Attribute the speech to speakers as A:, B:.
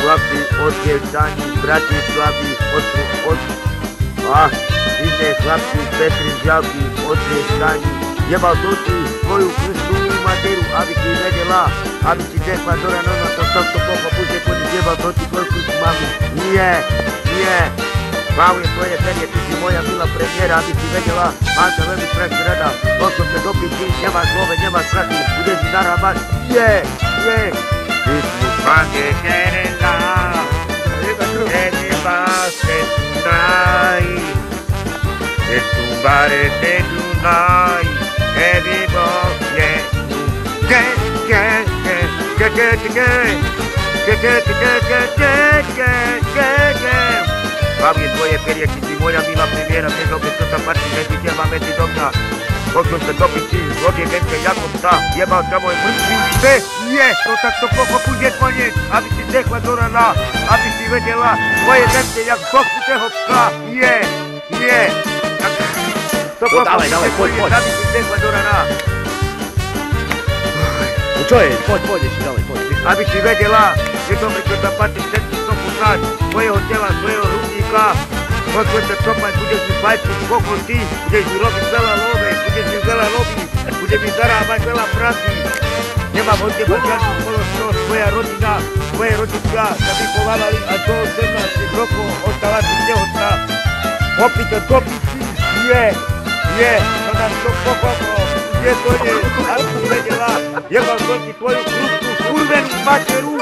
A: chlapci, oddievčani, Bratislavi, vidne chlapci, Petri z Žalky, oddievčani, jebal to ti svoju krstnú materu, aby ti vedela, aby ti dekla Dora Nona, to tomto kopa bude koniť, jebal to ti koľku si mamu. Nie. Hlavne tvoje perie, ty si moja milá premiéra, aby si vedela, mám ťa veľmi strašne rada, bol som ťa dobrý tým, nemáš slove, nemáš straty, budeš mi zarábať, Ritmo pangue querela, ele va se trai, e tumbare te dunai, e vivo Hlavne tvoje perie, ty si moja milá premiéra, vedel by som sa páči, medzi teba, medzi do mňa. Poďom sa dobiť si, zlodie venke, ako psa, jebal ťa môj mŕtvý, to takto pocho bude koniec, aby si dekla do rana, aby si vedela, tvoje venke, jak pochutého psa, To pocho bude koniec, aby si dekla do rana.
B: Čo je? Poď, ešte ďalej, poď.
A: Aby si vedela, že dobre, čo sa páči všetky stopu znáš, tvojho tela, tvojho hrudníka, poď sa čopať, budeš mi fajčiť kokosy, budeš mi robiť veľa love, budeš mi zarábať veľa práci. Nemám od teba žiadnu spoločnosť, tvoja rodina, tvoje rodička sa vychovávali až do 18 rokov, ostala si tehotná. Opýta, topiť si, to nám to pochopilo, to je, ale si vedela, jebal som ti tvoju krúbku, kurvenú materu,